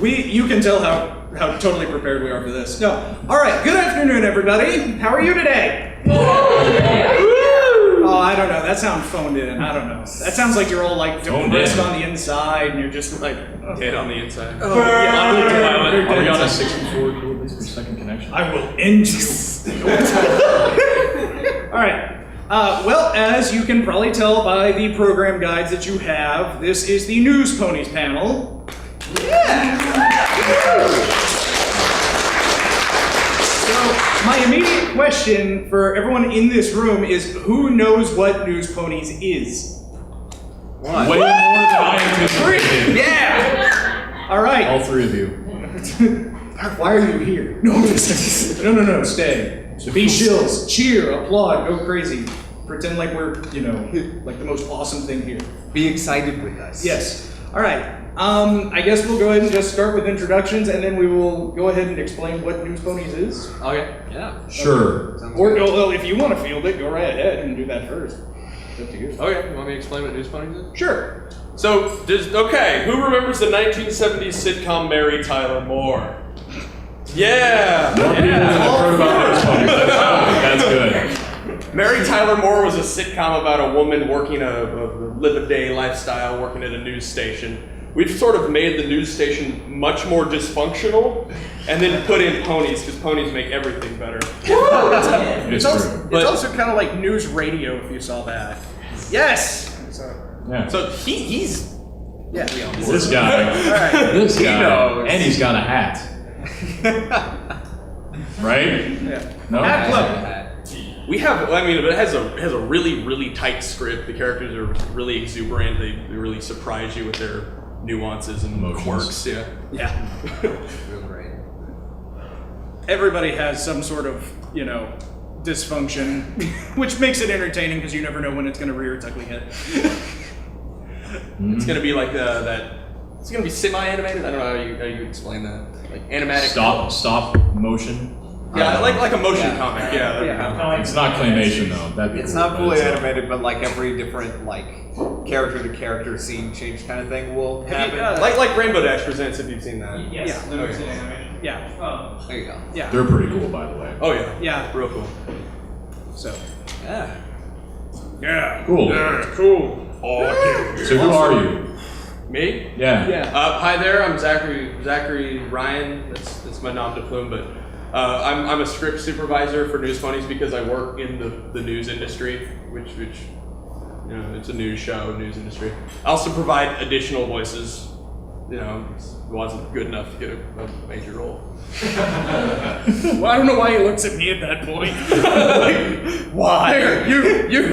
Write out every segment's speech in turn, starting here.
You can tell how totally prepared we are for this. No. All right. Good afternoon, everybody. How are you today? Oh, I don't know. That sounds phoned in. I don't know. That sounds like you're all like depressed on the inside, and you're just like dead on the inside. Oh, yeah. Are we on a 64 kilobits per second connection? I will end you. All right. Well, as you can probably tell by the program guides that you have, this is the Newsponies panel. Yeah. So, my immediate question for everyone in this room is, who knows what Newsponies is? What? Way more than I anticipated. Yeah! All right. All three of you. Why are you here? No, stay. Be shills, cheer, applaud, go crazy. Pretend like we're, like the most awesome thing here. Be excited with us. Yes. All right. I guess we'll go ahead and just start with introductions, and then we will go ahead and explain what Newsponies is. Okay. Yeah. Sure. Or if you want to field it, go right ahead and do that first. It's up to you. Okay, you want me to explain what Newsponies is? Sure. So, who remembers the 1970s sitcom Mary Tyler Moore? Yeah! More people than I've heard about Newsponies. That's good. Mary Tyler Moore was a sitcom about a woman working a live-a-day lifestyle, working at a news station. We've sort of made the news station much more dysfunctional, and then put in ponies, because ponies make everything better. It's also kind of like news radio, if you saw that. Yes! So he's... Yeah, we all know. This guy. Right. This guy. knows. And he's got a hat. Right? Yeah. No? Hat club. We have, but it has a really, really tight script. The characters are really exuberant. They really surprise you with their nuances and Emotions. quirks. Yeah. Yeah. Real great. Everybody has some sort of, dysfunction, which makes it entertaining because you never know when it's going to rear its ugly head. It's gonna be like that. It's gonna be semi-animated. I don't know how you explain that. Like animatic. Stop motion. Yeah, like a motion comic. Yeah. It's not claymation though. That'd be It's cool, not but fully it's, animated, but like every different character to character scene change kind of thing will happen. Like Rainbow Dash Presents, if you've seen that. Yes. Yeah. Okay. Yeah. There you go. Yeah. They're pretty cool, by the way. Oh yeah. Yeah. Real cool. So. Yeah. Yeah. Cool. Yeah. Cool. So who are you? Me? Yeah. Hi there. I'm Zachary Ryan. That's my nom de plume, but I'm a script supervisor for Newsponies because I work in the news industry, which it's a news show, news industry. I also provide additional voices. It wasn't good enough to get a major role. Well, I don't know why he looks at me at that point. Why? You.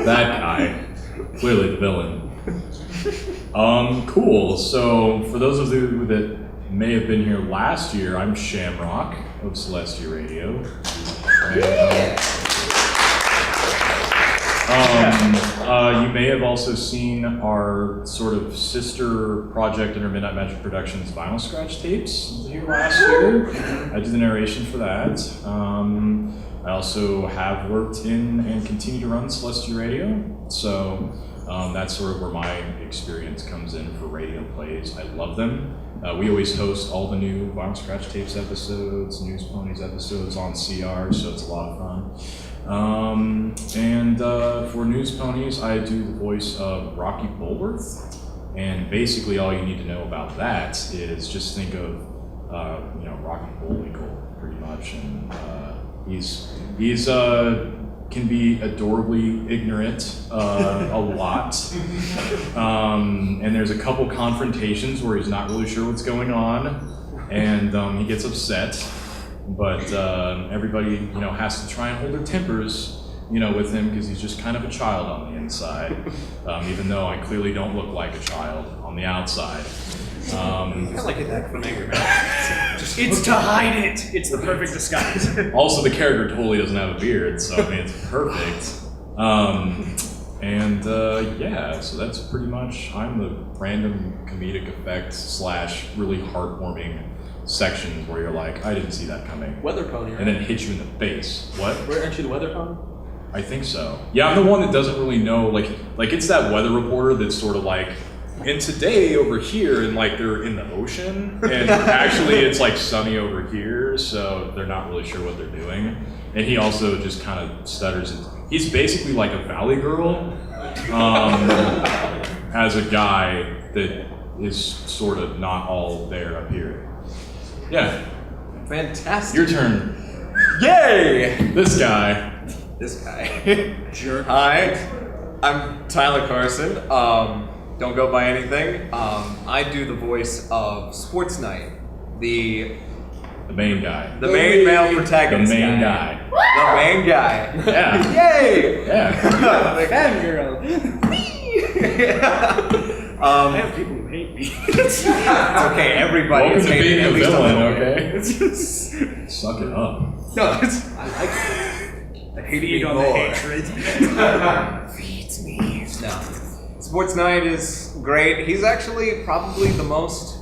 That guy. Clearly the villain. Cool. So for those of you that may have been here last year, I'm Shamrock of Celestia Radio. You may have also seen our sort of sister project under Midnight Magic Productions Vinyl Scratch tapes here last year. I did the narration for that. I also have worked in and continue to run Celestia Radio. So that's sort of where my experience comes in for radio plays. I love them. We always host all the new Vinyl Scratch Tapes episodes, Newsponies episodes on CR, so it's a lot of fun. For Newsponies, I do the voice of Rocky Bulworth, and basically all you need to know about that is just think of Rocky Bullwinkle pretty much, and he's can be adorably ignorant a lot, and there's a couple confrontations where he's not really sure what's going on, and he gets upset. But everybody, has to try and hold their tempers, with him because he's just kind of a child on the inside, even though I clearly don't look like a child on the outside. Kind of like an act from Angry Man. It's to hide it. It's the perfect disguise. Also, the character totally doesn't have a beard, so it's perfect. So that's pretty much. I'm the random comedic effect / really heartwarming sections where you're like, I didn't see that coming. Weather pony, right? And then hit you in the face. What? Aren't you the weather pony? I think so. Yeah, I'm the one that doesn't really know, like it's that weather reporter that's sort of like, And today over here, and like they're in the ocean, and actually it's like sunny over here, so they're not really sure what they're doing. And he also just kind of stutters. He's basically like a valley girl, as a guy that is sort of not all there up here. Yeah, Fantastic. your turn. Yay! This guy. This guy. Jerk. Hi, I'm Tyler Carson. Don't go by anything. I do the voice of Sports Night, the main guy. main male protagonist. The main guy. The main guy. Yeah. Yay! Yeah. Fangirl. I have people who hate me. It's okay. Everybody Welcome is to hated being at a least a villain, little bit. okay? Suck it up. No, I like it. I hate on the more. hatred. Feeds me. No. Sports Night is great. He's actually probably the most,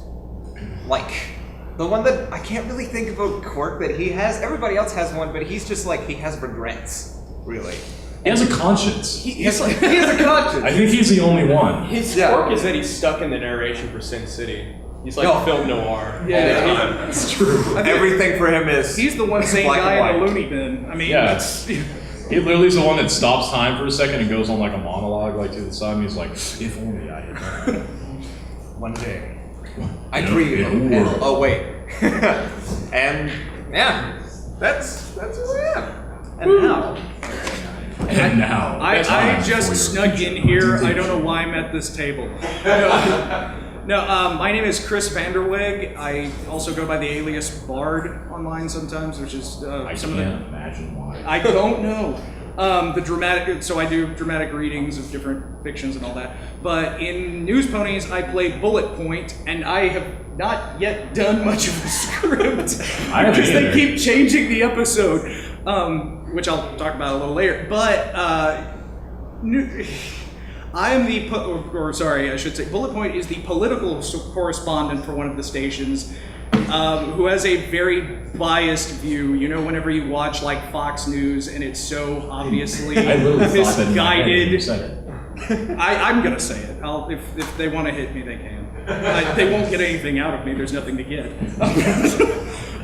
the one that I can't really think of a quirk that he has. Everybody else has one, but he's just he has regrets, really. He has a conscience. He has a conscience. I think he's the only one. His Yeah. quirk is that he's stuck in the narration for Sin City. He's like No. film noir Yeah. all the time. That's true. Everything for him is He's the one sane black and guy in the white. loony bin. I mean, Yeah. it's, He literally is the one that stops time for a second and goes on like a monologue to the sun. He's like, if only I had done One day. I In a dream. world. Oh wait. And yeah, that's who I am. And now. And now, I time for your just snuck in here. I don't know why I'm at this table. No, my name is Chris Vanderweg. I also go by the alias Bard online sometimes, which is I some can't of the. imagine why. I don't know. The dramatic. So I do dramatic readings of different fictions and all that. But in Newsponies, I play Bullet Point, and I have not yet done much of a script I haven't because they either. keep changing the episode, which I'll talk about a little later. But I am the, I should say, Bullet Point is the political correspondent for one of the stations, who has a very biased view. You know, whenever you watch like Fox News and it's so obviously I literally thought that in my head when you misguided. said it. I'm gonna say it. If they want to hit me, they can. They won't get anything out of me. There's nothing to get.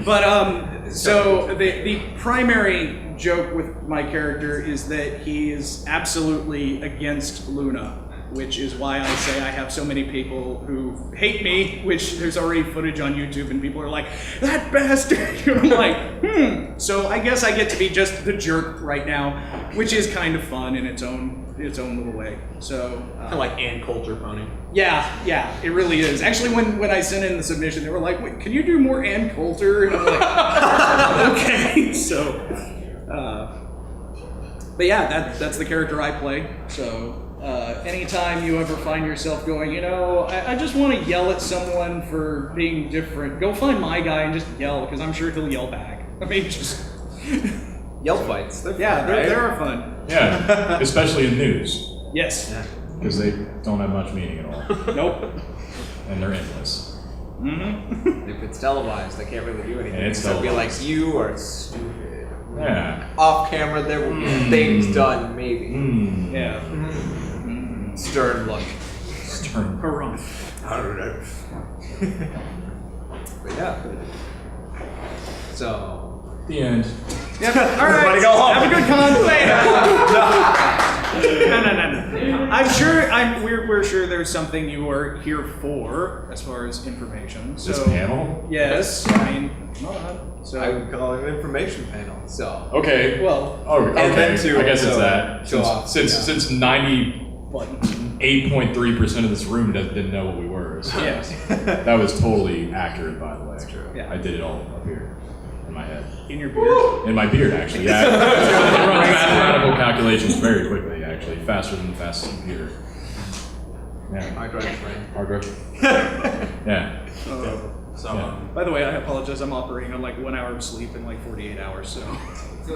But so the primary joke with my character is that he is absolutely against Luna, which is why I say I have so many people who hate me, which there's already footage on YouTube and people are like, that bastard! And I'm like, So I guess I get to be just the jerk right now, which is kind of fun in its own little way. So Kind of like Ann Coulter Pony. yeah, it really is. Actually, when I sent in the submission, they were like, wait, can you do more Ann Coulter? And I'm like, okay. So, but yeah, that's the character I play. So anytime you ever find yourself going, I just want to yell at someone for being different, go find my guy and just yell, because I'm sure he'll yell back. I mean, just... Yell fights. They're Yeah, fun, right? they're fun. Yeah, especially in news, Yes. because they don't have much meaning at all, Nope. and they're endless. If it's televised, they can't really do anything. And it's Except be like, televised. you are stupid. Yeah. Off camera, there will be things done, maybe. Yeah. Stern look. Stern. Hurrah. But yeah. So. The end. Yep. All right. Everybody go home. Have a good con. No. I'm sure. We're sure there's something you are here for as far as information. So, This panel? Yes. I mean, come on. So. I would call it an information panel. So. Okay. well. Oh, okay. And then to I guess it's also that. show off, Since 98.3% of this room didn't know what we were. So Yes. that was totally accurate, by the way. That's true. Yeah. I did it all up here in my head. In your beard. In my beard, actually. Yeah. It runs mathematical calculations very quickly, actually, faster than the fastest computer. Yeah. Hard drive brain. Hard drive. Yeah. So, Yeah. By the way, I apologize. I'm operating on like 1 hour of sleep in like 48 hours. So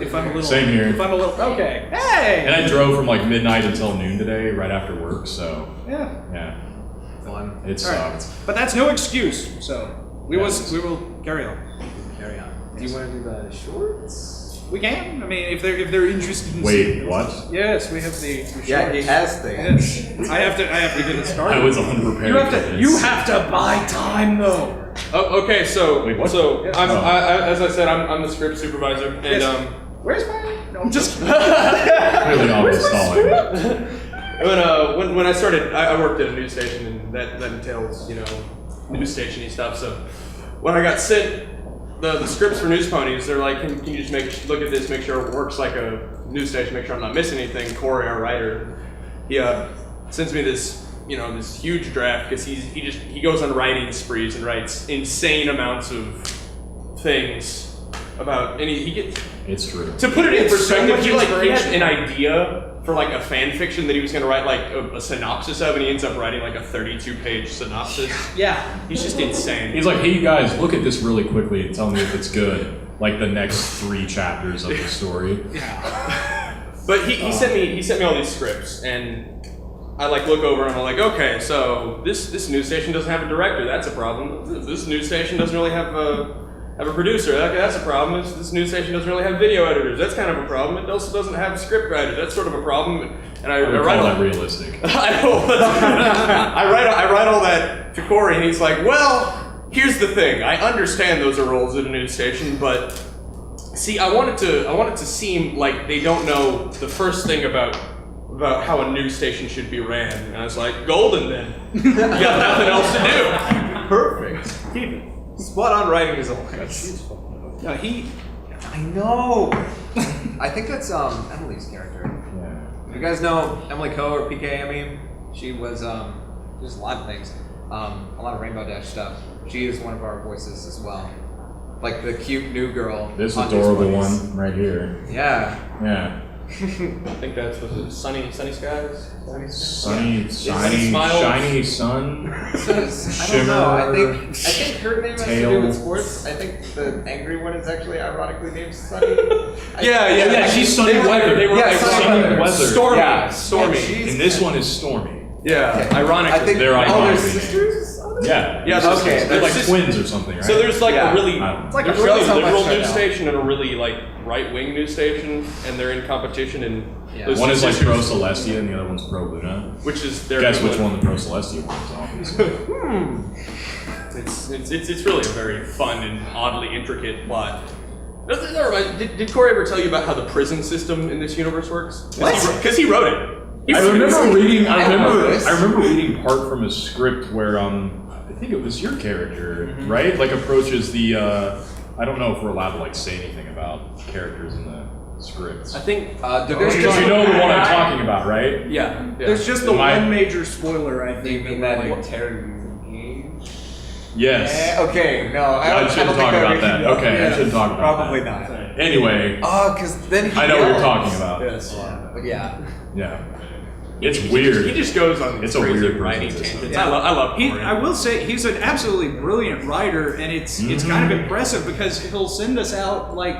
if I'm a little. Same here. If I'm a little. Okay. Hey. And I drove from like midnight until noon today, right after work. So Yeah. yeah, Fun. it All right. sucked. But that's no excuse. So we will carry on. Carry on. Do you want to do the shorts? We can. I mean, if they're interested in Wait, seeing what? those. Yes, we have the Yeah, he shorts. has things. Yes. I have to get it started. I was unprepared. You have to buy time though. Oh, okay, so Wait, what? so Yeah. as I said, I'm the script supervisor, and Yes. Where's my? No, I'm just. Really obvious stalling. when I started, I worked at a news station, and that entails news station-y stuff. So when I got sent the scripts for Newsponies, they're like, can you just look at this, make sure it works like a news station, make sure I'm not missing anything. Corey, our writer, he sends me this this huge draft because he goes on writing sprees and writes insane amounts of things about, and he gets. It's true. To put it in It's so perspective, much he had inspiration. an idea for like a fan fiction that he was going to write like a synopsis of, and he ends up writing like a 32-page synopsis. Yeah. He's just insane. He's like, hey, you guys, look at this really quickly and tell me if it's good. Like the next 3 chapters of the story. Yeah. But he sent me all these scripts, and I like look over and I'm like, okay, so this news station doesn't have a director. That's a problem. This news station doesn't really have a producer. That's a problem. This news station doesn't really have video editors. That's kind of a problem. It also doesn't have script writers. That's sort of a problem. And I would write call all that realistic. I know. I write all that to Corey, and he's like, well, here's the thing. I understand those are roles at a news station, but see, I want it to seem like they don't know the first thing about how a news station should be ran. And I was like, golden then. You got nothing else to do. Perfect. Keep it. Spot on writing is always. No, I know. I think that's Emily's character. Yeah. You guys know Emily Coe or PK Emmy? She was just a lot of things. A lot of Rainbow Dash stuff. She is one of our voices as well. Like the cute new girl. This on adorable Newsponies. one right here. Yeah. Yeah. I think that's was it sunny skies. Sunny, shiny, Smiles. shiny sun. I don't know. I think her name has to do Tail. with sports. I think the angry one is actually ironically named Sunny. Yeah, she's Sunny they were- Weather. They were Yeah, like Sunny Sunny Weather. Weather. Stormy. Yeah. Stormy. Yeah, she's- And this one is Stormy. Yeah, I ironically. think They're they're ironically sisters. Yeah. Yeah, they're okay, They're like there's- twins or something, right? So there's like Yeah. a really, It's like a there's a really really so much liberal right news now. station and a really like right-wing news station, and they're in competition. And Yeah. those one two is like sisters- pro Celestia and the other one's pro Luna. which is their Guess which equivalent. one the pro Celestia one is, obviously. It's really a very fun and oddly intricate plot. Never mind. Did Corey ever tell you about how the prison system in this universe works? Because he wrote it. I remember reading. I remember this. remember reading part from a script where I think it was your character, right? Like approaches the. I don't know if we're allowed to like say anything about characters in the scripts. I think. Division. Because you know the one I'm talking about, right? Yeah. There's just the My- one major spoiler, I Do you think. mean that that we're in like, Terry engaged? Yes. Okay, no, I don't shouldn't think talk I about really that. know. Okay, I Yeah. shouldn't talk about Probably that. not. Anyway, Oh, because then he I know what you're yelled. talking about. Yes. But yeah. Yeah. It's weird. He just goes on It's a crazy weird writing prison system. tangents. I love Corey. I will say he's an absolutely brilliant writer, and it's kind of impressive because he'll send us out like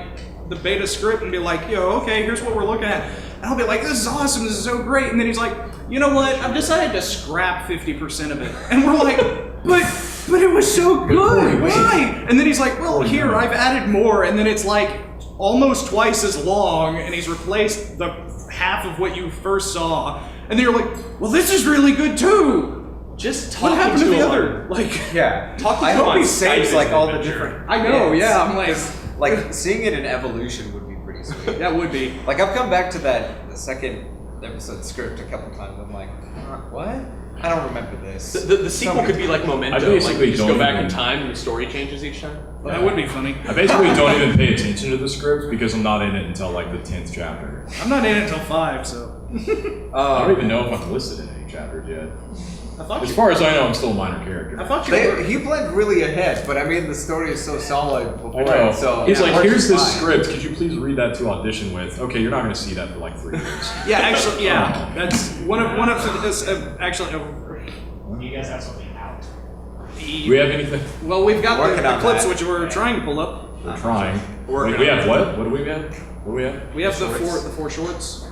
the beta script and be like, "Yo, okay, here's what we're looking at," and I'll be like, "This is awesome, this is so great," and then he's like, "You know what? I've decided to scrap 50% of it," and we're like, "But it was so good, why?" And then he's like, "Well, here I've added more," and then it's like almost twice as long, and he's replaced the half of what you first saw. And then you're like, well, this is really good too. Just What talking happened to the him other? on- Like, Yeah. Talking I to him hope on he saves Skype like is all an the adventure. different. I know, bits. yeah. I'm like, seeing it in evolution would be pretty sweet. that would be. Like I've come back to the second episode script a couple times. I'm like, what? I don't remember this. The sequel could be like Memento. I basically like you just go don't back even- in time and the story changes each time. That would be funny. I basically don't even pay attention to the script because I'm not in it until like the 10th chapter. I'm not in it until 5, so. I don't even know if I'm listed in any chapters yet. I thought As you. far as I know, I'm still a minor character. I thought you were. He bled really ahead, but I mean the story is so solid before I know. so He's like, it's here's this fine. script. Could you please read that to audition with? Okay, you're not going to see that for like 3 years. Yeah, actually, yeah. That's one of this. Actually, You guys have something out. Do we have anything? well, we've got Working the on clips that. which we're trying to pull up. We're trying. Working Wait, we on have it. what? What do we have? What do we have? We have the Shorts. four shorts.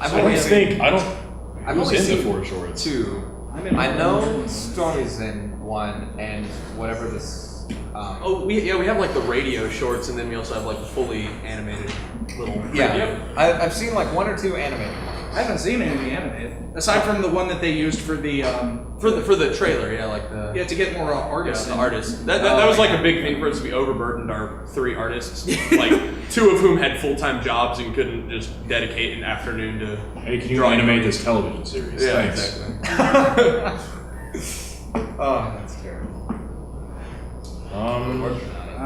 I've I only don't seen think. I don't. I've Who's only in the seen 4 shorts? 2. I'm in I one. know Stormy's in one, and whatever this We have like the radio shorts, and then we also have like the fully animated little. Yeah, I've seen like 1 or 2 animated ones. I haven't seen any of the animated, aside from the one that they used for the For the trailer, like the to get more artists. the in. artists. That was like a big thing for us. We overburdened our 3 artists, like 2 of whom had full-time jobs and couldn't just dedicate an afternoon to. Hey, can you animate this television series? Yeah, Thanks. exactly. Oh, that's terrible.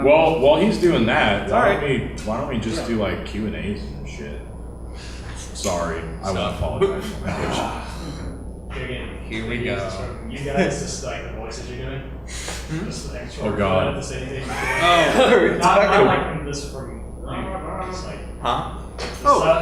Well, while he's doing that, All why don't we just do like Q&As and shit? Sorry, I won't apologize. Here we go. You guys, just like the voices you're doing. Just the extra. Oh, God. The same thing. Oh, Not like from this from just like. Huh?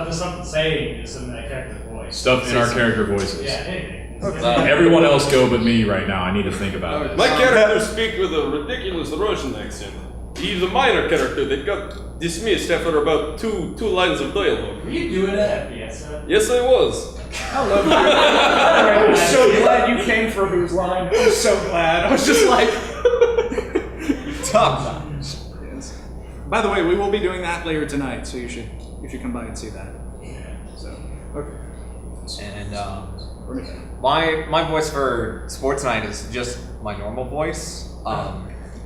Just something saying just in that character voice. Stuff in our character voices. Yeah, anything. Everyone else go but me right now. I need to think about it. My character speaks with a ridiculous Russian accent. He's a minor character that got dismissed after about two lines of dialogue. Were you doing that at Fiesta? Yes, I was. I love you. I'm so glad you came for Who's Line. I'm so glad. I was just like, Top notch. yes. By the way, we will be doing that later tonight, so you should come by and see that. Yeah. So, okay. And my voice for Sports Night is just my normal voice.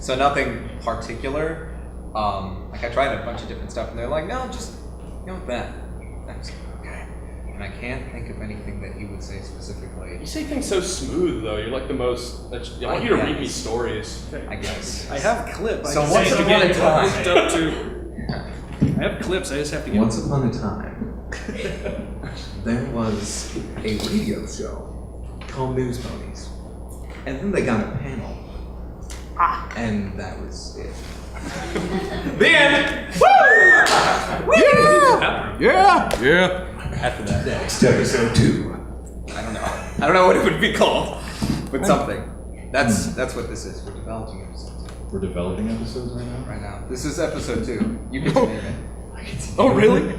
So nothing particular. Like I tried a bunch of different stuff, and they're like, no, just that. That's okay. And I can't think of anything that he would say specifically. You say things so smooth, though. You're like the most. I want you to read me stories. I guess. I have clips. So once upon a time. I have clips. I just have to get. Once upon a time, there was a radio show called Newsponies, and then they got a panel, and that was it. The end. Yeah. After that. Next, episode 2. I don't know what it would be called, but something. That's what this is. We're developing episodes We're developing episodes right now? right now. This is episode 2. You can name it. Oh, really?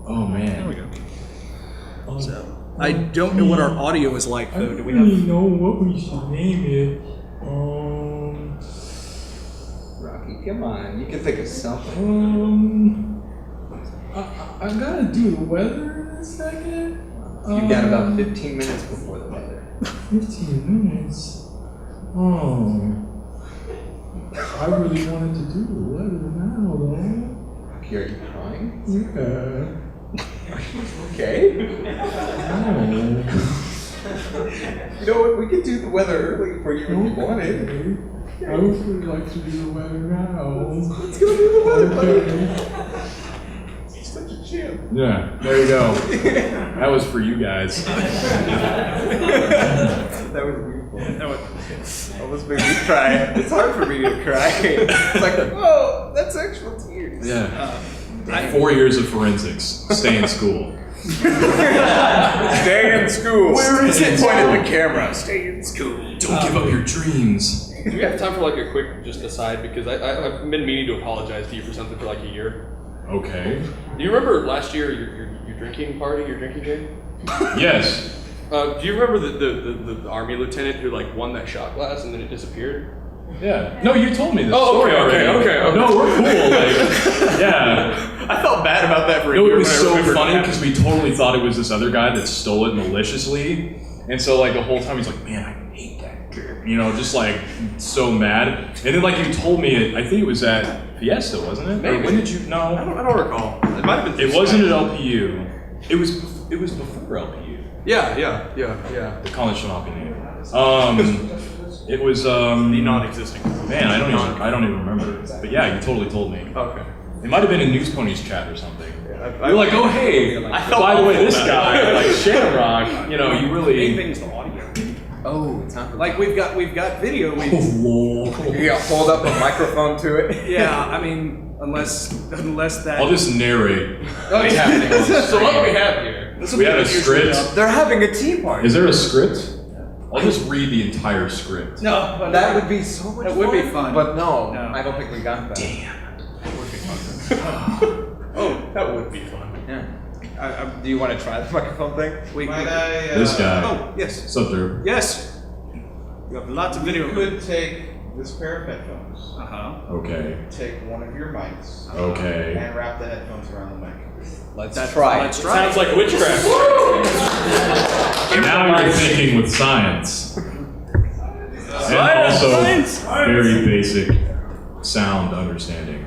Oh, man. There we go. So, I don't know what our audio is like, though. Do we have? know what we should name it. Rocky, come on. You can think of something. I gotta do the weather in a second. You got about 15 minutes before the weather. 15 minutes? Oh. I really wanted to do the weather now, though. Rocky, are you crying? Yeah. Okay. Oh. You know what? We could do the weather early for you if you wanted. I would really like to do the weather now. Let's go do the weather, buddy. Such a champ. Yeah, there you go. That was for you guys. That was beautiful. Almost made me cry. It's hard for me to cry. It's like, oh, that's actual tears. Yeah. 4 years of forensics. Stay in school. Stay in school. Where is it? Point at the camera. Stay in school. Don't give up your dreams. Do we have time for like a quick just aside? Because I've been meaning to apologize to you for something for like a year. Okay. Do you remember last year your drinking party, your drinking game? Yes. Do you remember the army lieutenant who like won that shot glass and then it disappeared? Yeah. No, you told me this Oh, story okay, already. okay. No, we're cool. Like, yeah. I felt bad about that for a No, year. it was when I so remembered funny that. because we totally thought it was this other guy that stole it maliciously. And so like the whole time he's like, man, I hate that kid. You know, just like so mad. And then like you told me it, I think it was at Fiesta, wasn't it? Maybe. Or when did you? No. I don't recall. It might have been. It wasn't at LPU. It was before LPU. Yeah. The college shall not be named. It was The non-existing. man, I don't even remember. But yeah, you totally told me. Okay. It might have been in Newsponies chat or something. I You're like, oh hey, I felt by the way, awful this about guy, it. like Shamrock, you know, you Main really. thing's the audio. Oh, it's not Like we've got video. You gotta hold up a microphone to it. Yeah, I mean, unless that. I'll just narrate. Oh, what's happening on the So what do we screen. have here? We have a script. They're having a tea party. Is there a script? I'll just read the entire script. No, but That would be so much That fun. would be fun. But no, No. I don't think we got that. Damn. That would be fun. Oh, that would be fun. Yeah. Do you want to try the microphone thing? This guy. Oh yes, What's up, there? yes. You have lots of video. You could take this pair of headphones, Okay. take one of your mics, Okay. and wrap the headphones around the mic. Let's try. Let's try. Sounds like witchcraft. Now you're thinking with science. And also very basic sound understanding.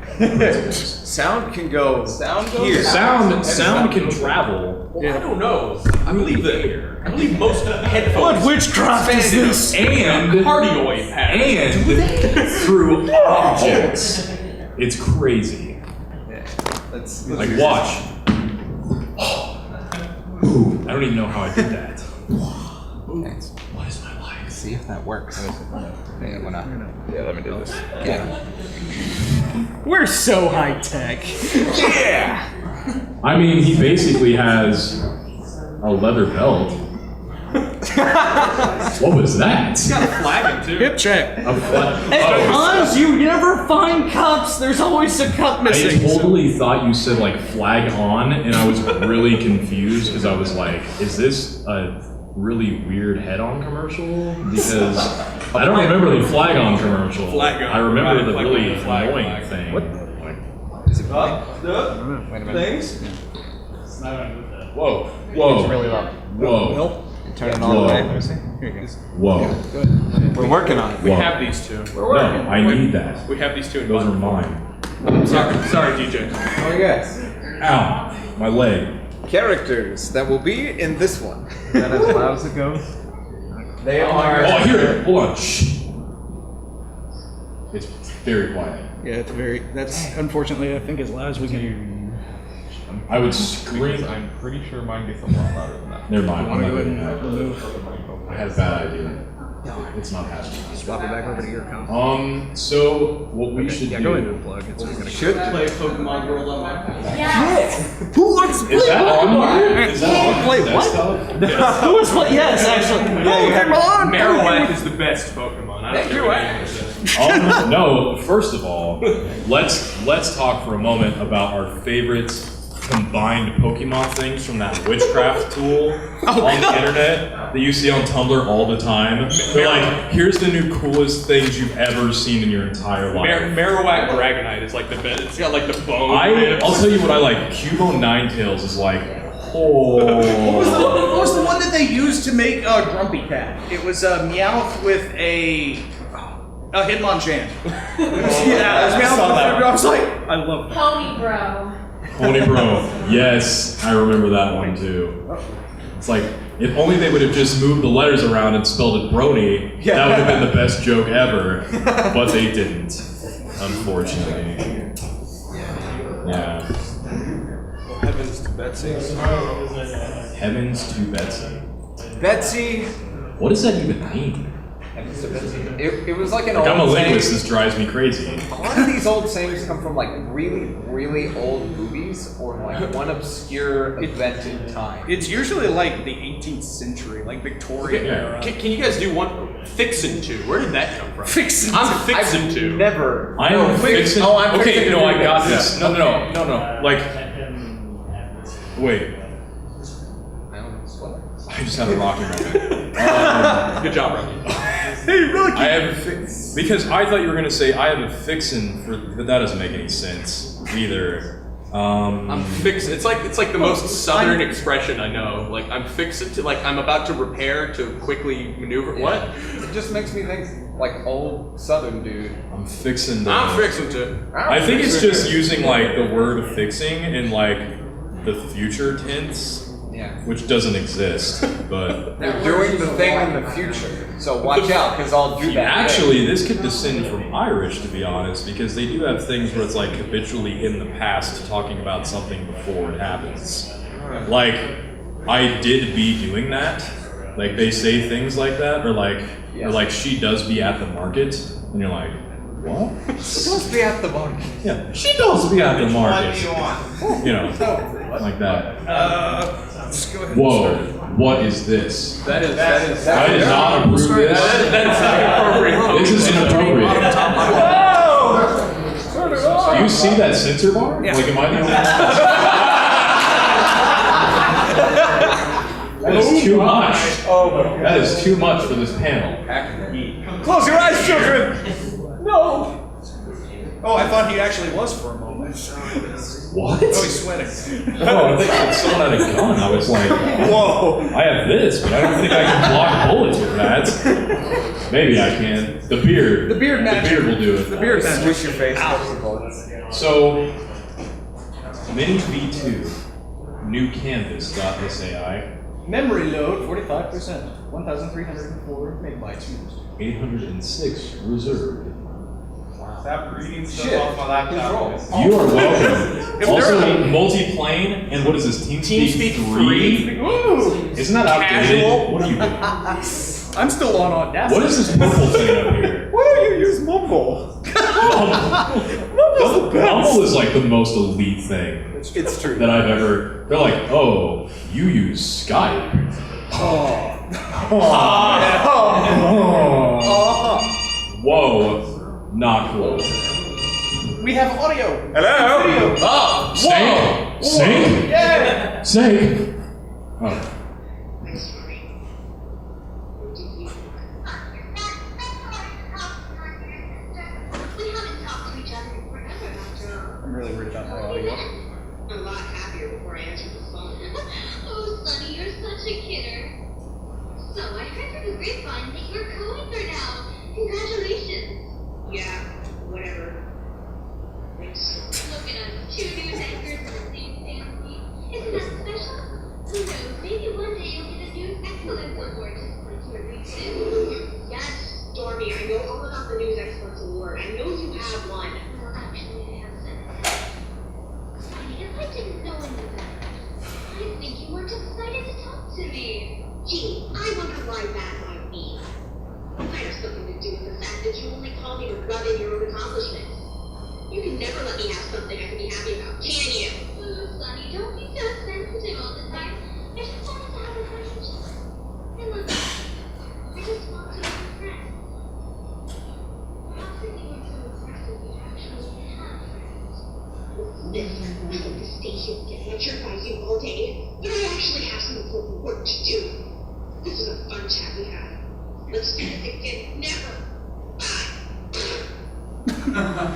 Sound can go. Sound goes. Here. Sound can travel. Well, I don't know. I believe most headphones. Witchcraft is this? And Cardioid pattern. and through objects. It's crazy. Let's Like watch. Ooh, I don't even know how I did that. What is my life? see if that works. Yeah, let me do this. Yeah. We're so high tech. Yeah. I mean, he basically has a leather belt. What was that? It's got a flagon too. Hip check. A flag. At times you never find cups. There's always a cup I missing. totally thought you said like flag on, and I was really confused because I was like, is this a really weird head-on commercial? Because I don't remember the flag on commercial. Flag on. I remember Right, the like really the flag. annoying thing. What? Is it playing? Wait a minute. Things? It's not gonna do that. Whoa! Whoa! It's really loud. Whoa! Turn it all the way. Whoa. Here you go. Whoa! We're working on it. We Whoa. have these two. No, I need that. We have these two in Those are bundle. mine. Sorry, DJ. Oh yes. Ow! My leg. Characters that will be in this one. Is that as loud as it goes? They are. Oh, I hear it. Hold on. Shh. It's very quiet. Yeah, it's very. That's unfortunately, I think, as loud as we can. I would scream. I'm pretty sure mine gets a lot louder than that. Never mind. I'm Want to not go ahead doing and that. remove? I had a bad idea. It's not happening. Swap it back over to your account. So what we should Yeah, do? go ahead and plug. It's gonna Should Play Pokemon World on my Yes. Who wants Is that on here? Is that on Wait, the what? desktop? Who wants play? Yes, actually. Pokemon. Marowak is the best Pokemon. I don't care what anyone says. No. First of all, let's talk for a moment about our favorite combined Pokemon things from that witchcraft tool on the internet that you see on Tumblr all the time. They're like, here's the new coolest things you've ever seen in your entire life. Marowak Dragonite is like the best. It's got like the bone. I'll tell you what I like. Cubo Ninetales is like, oh. What was the one that they used to make a Grumpy Cat? It was a Meowth with a Hitmonchan. Yeah, it was Meowth with I was like, I love that. Pony bro. Pony Bro. Yes, I remember that one too. It's like, if only they would have just moved the letters around and spelled it Brony, that would have been the best joke ever. But they didn't, unfortunately. Yeah. Heavens to Betsy. Heavens to Betsy. Betsy. What does that even mean? Heavens to Betsy. It was like an Like, old I'm a saying. linguist, this drives me crazy. A lot of these old sayings come from like really, really old movies or like one obscure event in time. It's usually like the 18th century, like Victorian era. Can you guys do one? Fixin' to. Where did that come from? Fixin' I'm fixin' I've to. never. I No, am wait. fixing. Oh, I'm okay, fixing no, to I do got this. this. No. Like, wait. I just had a rocking moment. Good job, Rocky. Hey, really? I have because I thought you were gonna say I have a fixin' for, but that doesn't make any sense either. I'm fixin'. It's like the most southern expression I know. Like I'm fixin' to. Like I'm about to repair to quickly maneuver. What? It just makes me think like old Southern dude. I'm fixin'. I'm fixin' to. I think it's just using like the word fixing in like the future tense. Yeah. Which doesn't exist, but They're doing the thing in the future, so watch out, because I'll do that. actually, this could descend from Irish, to be honest, because they do have things where it's like habitually in the past talking about something before it happens. Like, I did be doing that. Like, they say things like that, or like she does be at the market, and you're like, what? She must be at the market. Yeah, she does be at the market. What do you want? You know, like that. Let's go ahead. Whoa, what is this? That is. I did not approve this. That's inappropriate. This is inappropriate. Do you see that sensor bar? Yeah. Like, am I the only one? That is too much. Oh my god. That is too much for this panel. Close your eyes, children! Oh, I thought he actually was for a moment. What? Oh, he's sweating. Oh, I think someone had a gun. I was like, whoa, I have this, but I don't think I can block bullets with that. Maybe I can. The beard. The beard magic. The beard will do it. The beard magic. Squish your face, touch the bullets. So, Mini V2, newcanvas.sai, Memory load 45%. 1,304 megabytes used. 806 reserved. Stop reading stuff Shit. off my laptop. You are welcome. If Also, there are- multi-plane, and what is this, TeamSpeak 3? Ooh. Isn't that outdated? Casual. What are you doing? I'm still on Audacity. What is this purple thing up here? Why don't you use Mumble? Mumble is like the most elite thing It's true. that I've ever. They're like, oh, you use Skype. Whoa, not cool. We have audio. Hello? Video. Oh, Snake? Snake? Yeah. Snake? Oh. I'm really worried about my audio. I'm a lot happier before I answered the phone. Oh, Sonny, you're such a kidder. So I heard through the grapevine that you're co-anchor now. Congratulations. Yeah, whatever. Thanks. Look at us, two news anchors in the same family. Isn't that special? Who knows, maybe one day you'll get a News Excellence Award just like your LinkedIn. Yes, Stormy, I know all about the News Excellence Award. I know you have one. Well, actually, I have said it. If I didn't know any better, I think you weren't excited to talk to me. Gee, I wonder why that might be. It might have something to do with the fact that you only call me to rub in your own accomplishments. You can never let me have something I can be happy about, can you? Oh, Sonny, don't be so sensitive all the time. I just wanted to have a friendship. I love you. I just want to be a friend. Perhaps if you weren't so aggressive, you'd actually have friends. This, I hope to stay here and get lectured by you all day, but I actually have some important work to do. This was a fun chat we had. Let's do this again. Never. Bye.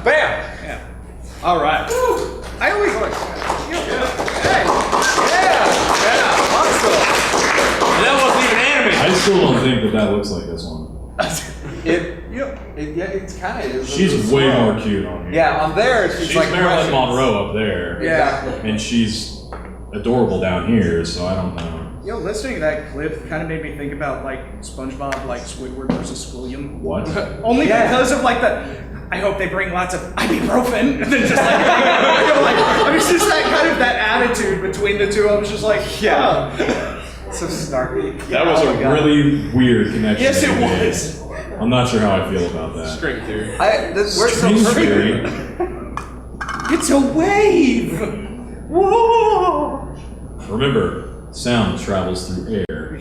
Bam! Yeah. All right. I always like. Hey. Yeah! Awesome! That wasn't even animated. I still don't think that looks like this one. It's kind of. She's way more cute on here. Yeah, on there, she's like. Marilyn Russian. Monroe up there. Yeah. And she's adorable down here, so I don't know. Yo, listening to that clip kind of made me think about like SpongeBob, like Squidward versus Squilliam. What? Only because of like the. I hope they bring lots of ibuprofen, and then just like, you know, like I mean, it's just that kind of that attitude between the two. I was just like, Yeah. So snarky. That was Oh a my God. really weird connection. Yes, it they made. was. I'm not sure how I feel about that. String theory. We're so String perfect. theory. It's a wave. Whoa. Remember, sound travels through air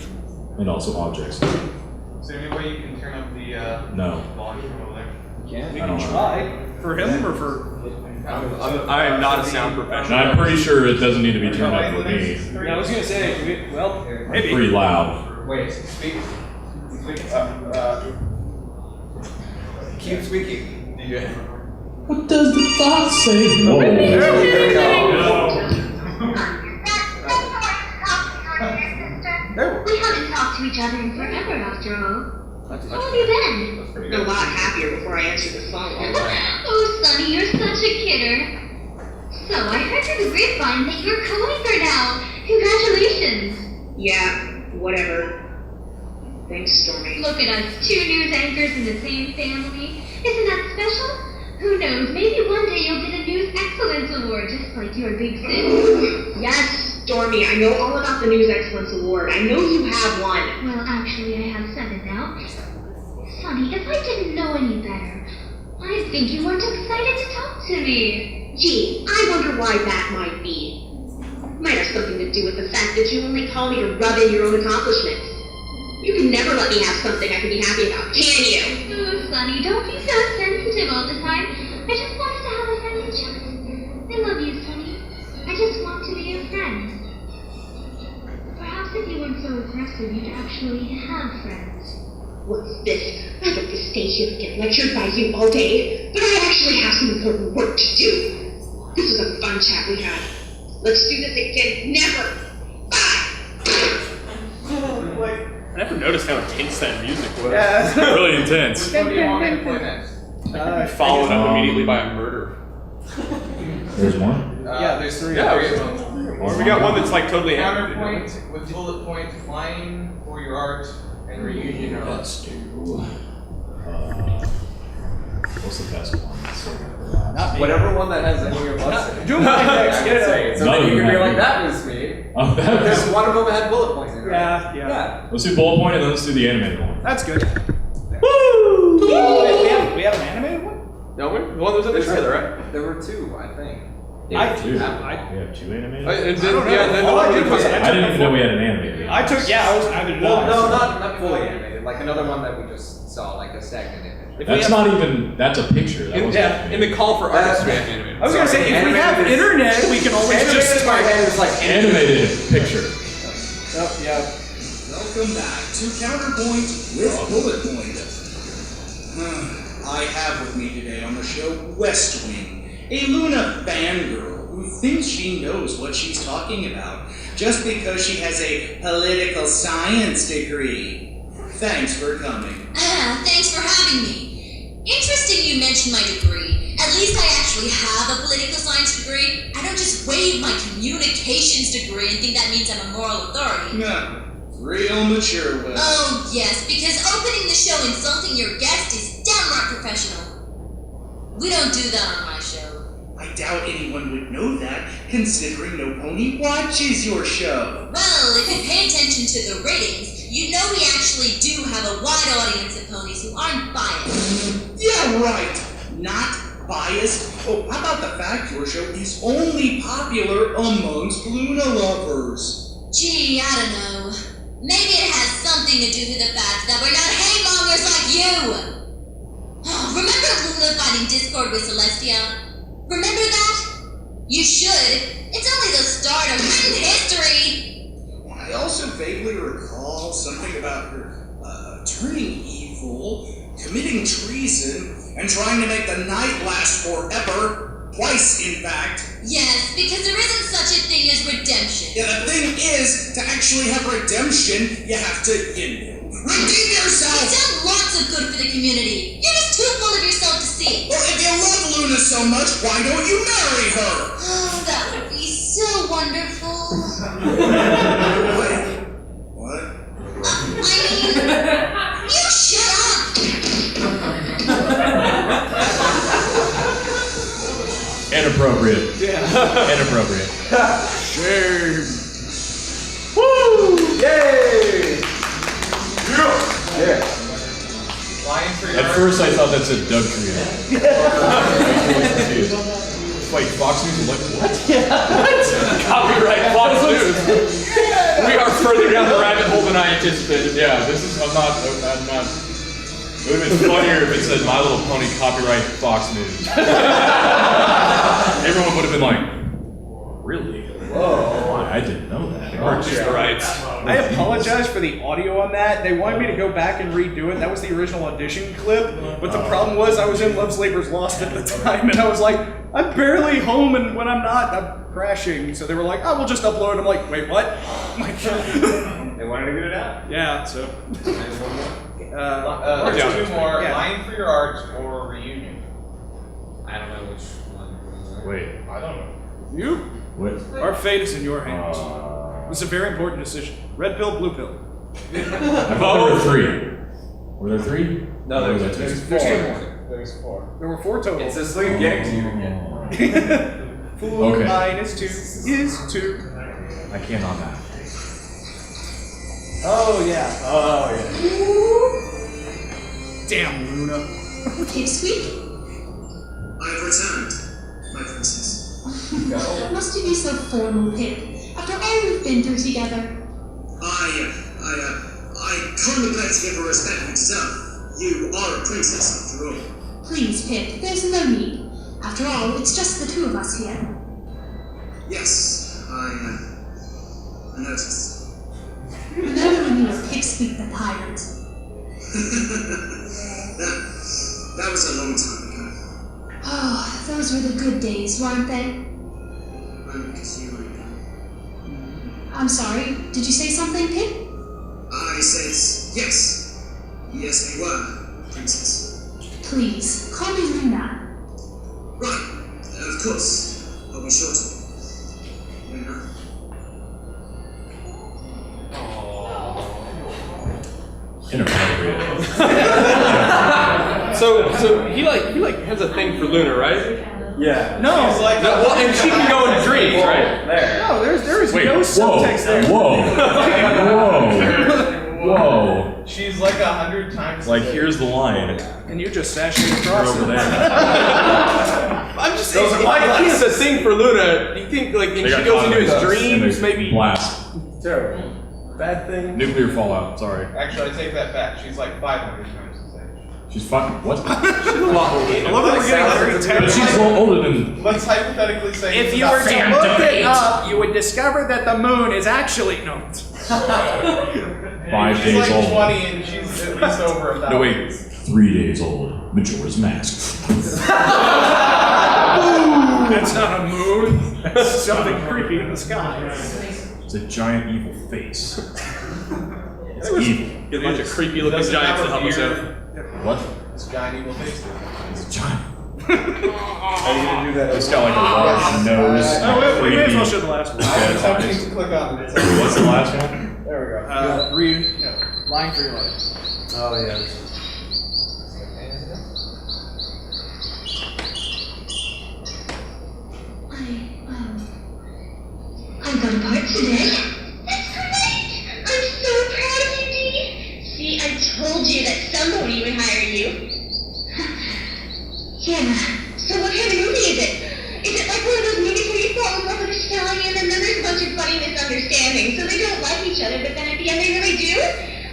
and also objects. Is there any way you can turn up the No. volume from over there? We I can don't know. try. For him or for? I am not a sound And professional. I'm pretty sure it doesn't need to be turned up for me. Yeah, I was gonna say, well, I'm maybe. pretty loud. Wait, speak. Keep speaking. DJ. What does the thought say? Whoa. There we go. We haven't talked to each other in forever, after all. How have you been? I'm a lot happier before I answered the phone. Oh, Sonny, you're such a kidder. So I heard through the grapevine that you're co-anchor now. Congratulations. Yeah, whatever. Thanks, Stormy. Look at us, two news anchors in the same family. Isn't that special? Who knows, maybe one day you'll get a News Excellence Award, just like your big sis. Yes, Stormy, I know all about the News Excellence Award. I know you have one. Well, actually, I have 7 now. Sonny, if I didn't know any better, I'd think you weren't excited to talk to me. Gee, I wonder why that might be. Might have something to do with the fact that you only call me to rub in your own accomplishments. You can never let me have something I can be happy about, can you? Oh, Sonny, don't be so sensitive all the time. I just wanted to have a friendly chat. I love you, Sonny. I just want to be a friend. Perhaps if you weren't so aggressive, you'd actually have friends. What's this? I hope to stay here and get lectured by you all day, but I actually actually have some important work to do. This was a fun chat we had. Let's do this again. Never. Bye. I never noticed how intense that music was. Yeah. Really intense. What do you want me to play next? Followed up immediately by a murder. There's one. Yeah, there's 3. Yeah, we got one that's like totally Counterpoint with bullet point flying for your art and reunion are Let's do. What's the best one? Not me. Whatever one that has any of us in it. Do mine next. I Get would it. say. So No, then you you can be haven't. like, that was me. Oh, that Because was. one of them had bullet points in it. Right? Yeah. Let's do bullet point and then let's do the animated one. That's good. Woo! We have an animated one? No, the one that was in the trailer, right? There were 2, I think. Two. We have 2 animated. And then, don't know. yeah, then the All I one did with was the- I I didn't even know we had an animated. I was either Well, no, not fully animated. Like another one that we just saw, like a stagnant image. If we That's have- not even. That's a picture. That in, wasn't yeah, in the call for artists, we have animated. I was gonna say, if we have Animated is- internet, we can always Animated just in my head is like animated picture. Oh, yeah. Welcome back to Counterpoint with Bullet Point. I have with me today on the show West Wing, a Luna fangirl who thinks she knows what she's talking about just because she has a political science degree. Thanks for coming. Thanks for having me. Interesting you mentioned my degree. At least I actually have a political science degree. I don't just wave my communications degree and think that means I'm a moral authority. No, real mature, Will. Oh, yes, because opening the show insulting your guest is downright professional. We don't do that on my show. I doubt anyone would know that, considering no pony watches your show. Well, if you pay attention to the ratings, you know we actually do have a wide audience of ponies who aren't biased. Yeah, right. Not biased. Oh, how about the fact your show is only popular amongst Luna lovers? Gee, I don't know. Maybe it has something to do with the fact that we're not haymongers like you! Remember Luna fighting Discord with Celestia? Remember that? You should. It's only the start of written history! I also vaguely recall something about her turning evil, committing treason, and trying to make the night last forever. Twice, in fact. Yes, because there isn't such a thing as redemption. Yeah, the thing is, to actually have redemption, you have to, redeem yourself! You've done lots of good for the community. You're just too full of yourself to see it. Well, if you love Luna so much, why don't you marry her? Oh, that would be so wonderful. What? I mean, you shut up! Inappropriate. Yeah. Inappropriate. Shame. Woo! Yay! Yeah. Flying for your At art. first, I thought that said Doug Trio. Like Fox News, I'm like what? Copyright Fox News. We are further down the rabbit hole than I anticipated. Yeah, this is. I'm not. It would have been funnier if it said My Little Pony copyright Fox News. Everyone would have been like, really? Whoa! I didn't know that. Purchase the rights. I apologize for the audio on that. They wanted me to go back and redo it. That was the original audition clip. But the problem was I was in Love's Labor's Lost at the time, and I was like, I'm barely home, and when I'm not, I'm crashing. So they were like, oh, we'll just upload. I'm like, wait, what? I'm like, They wanted to get it out. yeah, so. There's Yeah. 2 more. Yeah. Lying for your art or reunion. I don't know which one. Wait. I don't know. You? What? Our fate is in your hands. It's a very important decision. Red pill, blue pill. I thought there were 3. Were there 3? No, Or was there's that 2? 4. There's 4. There were 4 total. It's a sleep getting to you again. 4 Okay. minus 2 is 2. I cannot math. Oh, yeah. Oh, yeah. Damn, Luna. Pipsqueak? I've returned, my princess. Must you be so formal, Pip? After all we've been through together. I contemplate to give her respect you deserve. You are a princess, after all. Please, Pip, there's no need. After all, it's just the 2 of us here. Yes, I noticed. Remember when you were Pipsqueak the pirate? That was a long time ago. Oh, those were the good days, weren't they? I'm sorry, did you say something, Pip? I said yes. Yes, they were, Princess. Please, call me Luna. Right, of course. I'll be sure to. Luna. Inappropriate. So he has a thing for Luna, right? Yeah. No, She's like, No, well, and she can go into dreams, right? There. no, there is Wait, no whoa, subtext there. Whoa. she's like 100 times. Like, here's the line. And you just sashayed You're across over it. there. I'm just saying, if he has a thing for Luna, do you think, like, They if got she goes caught into in his the- in dreams, the maybe? Blast. Terrible. Bad thing. Nuclear fallout, sorry. Actually, I take that back. She's like 500 times his age. She's fucking, what? She's a lot older. I love that we're getting very But technical. she's a little older than, Let's hypothetically say If it's you about were to Sam look debate. it up, you would discover that the moon is actually no. 5 She's days like old. 20 and she's at least over 1,000. No, wait, 3 days old. Majora's Mask. That's not a moon. That's something creepy in the sky. It's a giant evil face. It's evil. Get a bunch of creepy looking Doesn't giants to have a help us beard. out. What? This giant evil face. It's a giant. Are you gonna do that? It's got like a large nose. Oh, we may as well creepy show the last one. dead Attempting eyes. to click on it. What's the last one? There we go. Read, line for your life. Oh yeah. I got a part today. That's great! I'm so proud of you, Dee. See, I told you that somebody would hire you. Yeah. So what kind of movie is it? Is it like one of those movies where you fall in love with a stallion and then there's a bunch of funny misunderstandings, so they don't like each other, but then at the end they really do?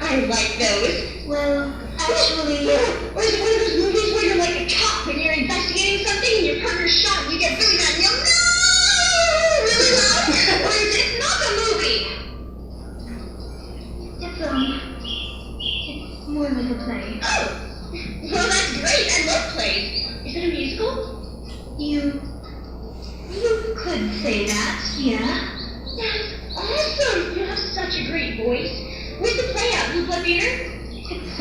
I like those. Well, actually... Or is it one of those movies where you're like a cop and you're investigating something and your partner's shot and you get really mad and yell, no! Really loud? Or is it not a movie? It's more like a play. Oh! Well, that's great. I love plays. Is it a musical? You could say that, yeah. That's awesome! You have such a great voice. Where's the play at? Blue Blood Theater? It's,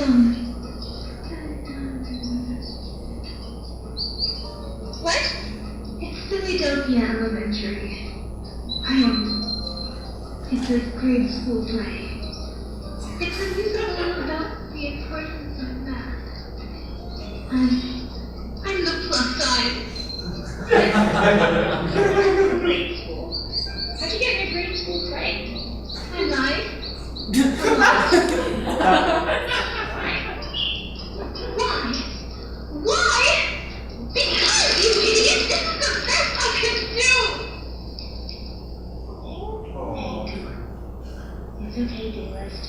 What? It's Philadelphia Elementary. It's a grade school play. It's a musical about the importance of math. I'm the plus side. Grade school. How'd you get in a grade school play? I lied. Why? Why? Because, you idiot! This is the best I could do! It's okay, Dearest.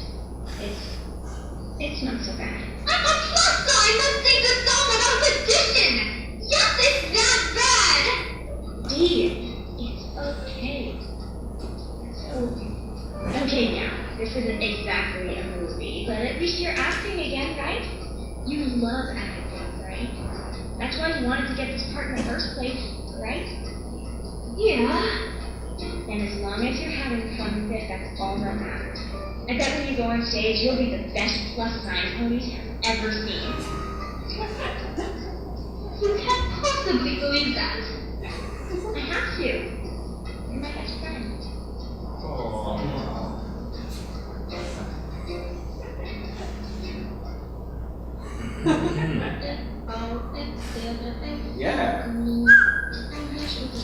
It's not so bad. I'm a plus sign! Let's sing the song about addition! Yes, it's that bad! Dee, it's okay. Okay, now, this isn't exactly a movie, but at least you're acting again, right? You love acting, right? That's why you wanted to get this part in the first place, right? Yeah. And as long as you're having fun with it, that's all that matters. I bet when you go on stage, you'll be the best plus sign ponies have ever seen. You can't possibly believe that. I have to. You're my best friend. Yeah.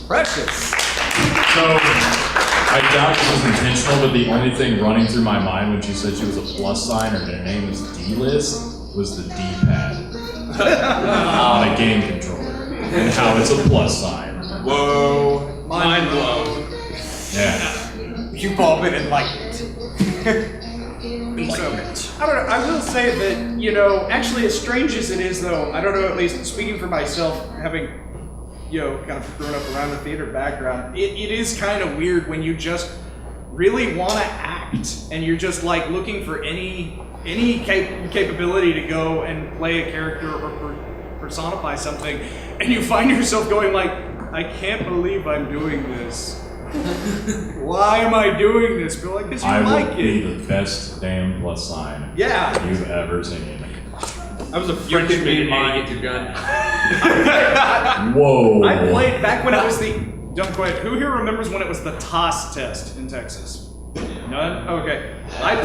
Precious. So, I doubt this was intentional, but the only thing running through my mind when she said she was a plus sign or their name was D-list was the D-pad on a game controller and how it's a plus sign. Whoa. Mind blown. Yeah. You've all been enlightened. So, I don't know, I will say that, actually as strange as it is though, I don't know, at least speaking for myself, having, kind of grown up around the theater background, it is kind of weird when you just really want to act and you're just like looking for any capability to go and play a character or personify something, and you find yourself going like, I can't believe I'm doing this. Why am I doing this? But like, because you I like would be it. the best damn plus sign Yeah. you've ever seen. I was a Frenchman in get your gun. Whoa. I played back when it was the. Don't quite. Who here remembers when it was the TOS test in Texas? None? Okay. I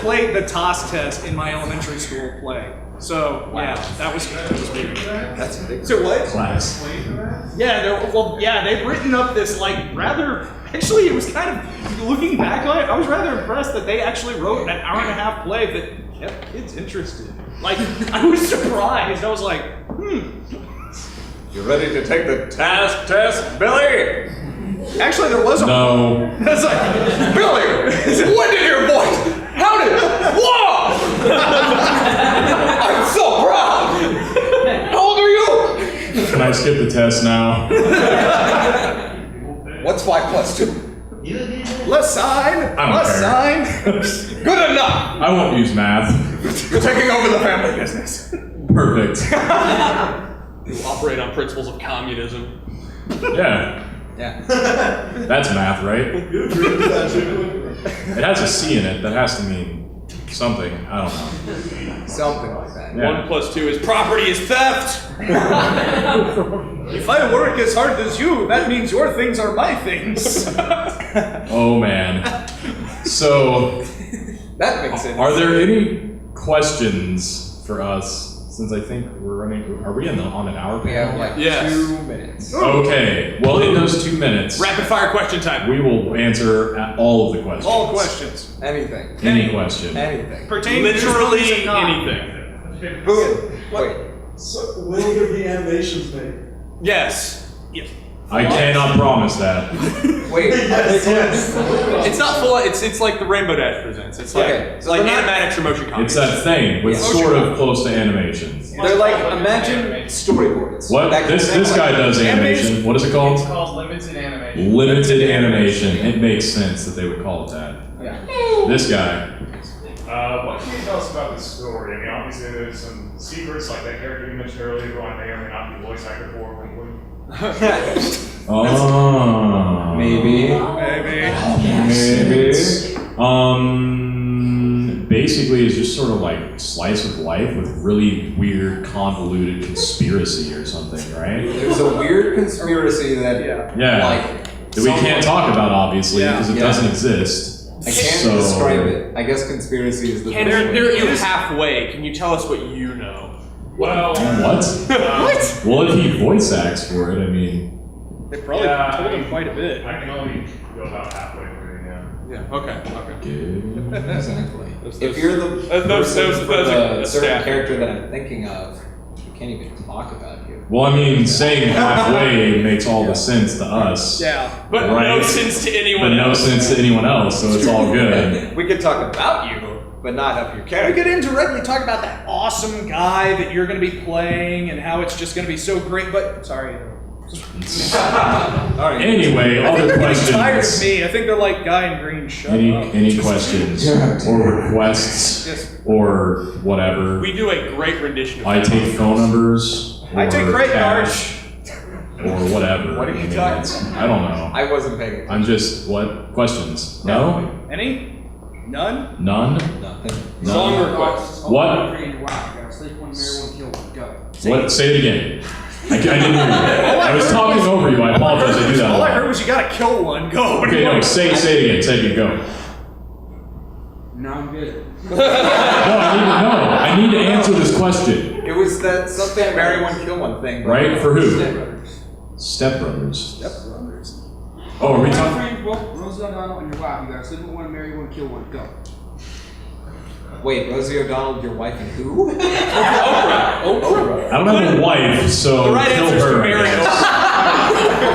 played the TOS test in my elementary school play. So yeah, that was weird. That's a big. So what? Class. Yeah, they've written up this like rather. Actually, it was kind of looking back on it. I was rather impressed that they actually wrote an hour-and-a-half play that kept kids interested. Like I was surprised. I was like, You ready to take the task test, Billy? Actually, there was a. No. It's like, Billy, when did your voice? How did? Whoa! I'm so proud. How old are you? Can I skip the test now? What's 5 plus 2? Plus sign. I don't Plus care. sign. Good enough. I won't use math. You're taking over the family business. Perfect. You operate on principles of communism. Yeah. Yeah. That's math, right? It has a C in it. That has to mean something. I don't know. Something like that. Yeah. 1 plus 2 is property is theft. If I work as hard as you, that means your things are my things. Oh man. So, That makes sense. are there any questions for us? Since I think we're running. Are we on an hour? We have like Yes. 2 minutes. Okay. Well, in those 2 minutes, Rapid fire question time. we will answer all of the questions. All questions Anything. Any question. Anything. pertaining Literally to not. anything. Boom. Wait. So, when will the animations made? Yes. Yes. I cannot promise that. Wait. It's not full. It's like the Rainbow Dash presents. It's like Okay, it's so like they're not- animatics or motion comics. It's that thing with sort of close to animation. They're like, imagine storyboards. What? That This connect guy like- does animation. What is it It's called? called limited animation. Limited animation. It makes sense that they would call it that. Yeah. This guy. What can you tell us about the story? I mean, obviously there's some secrets, like that character you mentioned earlier, who I may or may not be voice actor for, wink wink. Oh. Maybe. Basically, it's just sort of like slice of life with really weird, convoluted conspiracy or something, right? There's a weird conspiracy that, Yeah. like, That we can't talk about, obviously, Yeah. because it Yeah. doesn't exist. I can't So- describe it. I guess conspiracy is the And best way. you're halfway. Can you tell us what you know? Well, What? What? Well, if he voice acts for it, I mean, They probably Yeah, told I him mean- quite a bit. I can only go about halfway through, yeah. Yeah. Okay. good. Exactly. Those- If you're the those- person those- for those the are certain staff. character that I'm thinking of, you can't even talk about you. Well, I mean, saying halfway makes all the sense to us. Yeah. But no Right. sense to But anyone no else. sense to anyone else, so it's all good. We could talk about you, but not of your We character. could indirectly talk about that awesome guy that you're going to be playing and how it's just going to be so great. But sorry. All right. Anyway, I think other they're getting tired of questions. me. I think they're like, guy in green, shut Any up. questions or requests Yes. or whatever? We do a great rendition of I that. take phone numbers. I take or credit cash, or whatever. What are you I mean, talking it's- I don't know. I wasn't paying attention. I'm just what questions? No, Any? None? none. Nothing. Song None. requests. What? What? Say it again. I didn't hear you. I was talking over you. I apologize. I do that. a All I lot. heard was you gotta kill one. Go. Okay, no. Say it again. Say it again. Go. No, I'm good. No, I need to answer this question. It was that something marry one, kill one thing. but- Right? For who? Step brothers. Stepbrothers. Oh, are we talking? Friend, Rosie O'Donnell and your wife. You gotta sleep with one, marry one, kill one. Go. Wait, Rosie O'Donnell, your wife, and who? Oprah. I don't have a wife, so The right kill answer is her. to I marry guess.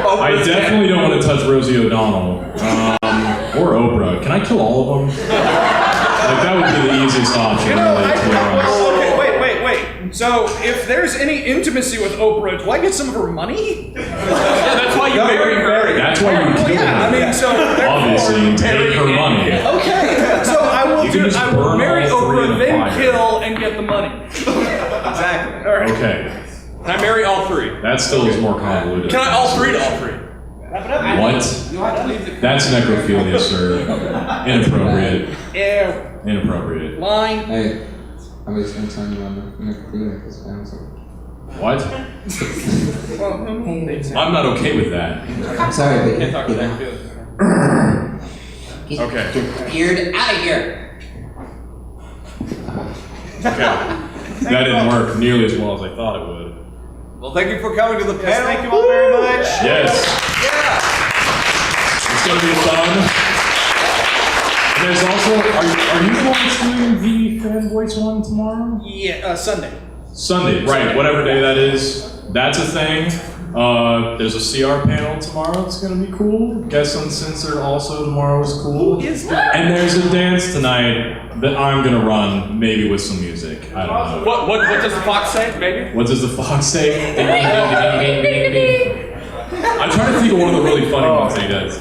Oprah. I definitely don't want to touch Rosie O'Donnell or Oprah. Can I kill all of them? Like that would be the easiest option. You know, really, to be honest. okay, wait. So, if there's any intimacy with Oprah, do I get some of her money? That's why you marry her. That's why you Well, kill yeah, I her. mean, so Obviously, you take her money. Okay, so I will You can just I will burn marry all three in Oprah, a then fire. kill and get the money. Exactly. All right. Okay. Can I marry all three? That still is more convoluted. Can I all three to all three? What? That's necrophilia, sir. Inappropriate. Yeah. Inappropriate. Line. Hey, I was gonna tell you on the necrophilia because I was What? I'm not okay with that. I'm sorry, but Can't talk to that. Okay. Beard out of here. Okay. That didn't work nearly as well as I thought it would. Well, thank you for coming to the Yes, panel. thank you all very much. Yes. It's gonna be fun. There's also, are you guys doing the fan voice one tomorrow? Yeah, Sunday. Sunday, right, whatever day that is. That's a thing. There's a CR panel tomorrow. It's gonna be cool. Guest Uncensored also tomorrow is cool. Who is that? And there's a dance tonight that I'm gonna run, maybe with some music. I don't know. What does the fox say, baby? What does the fox say? I'm trying to think of one of the really funny ones that he does.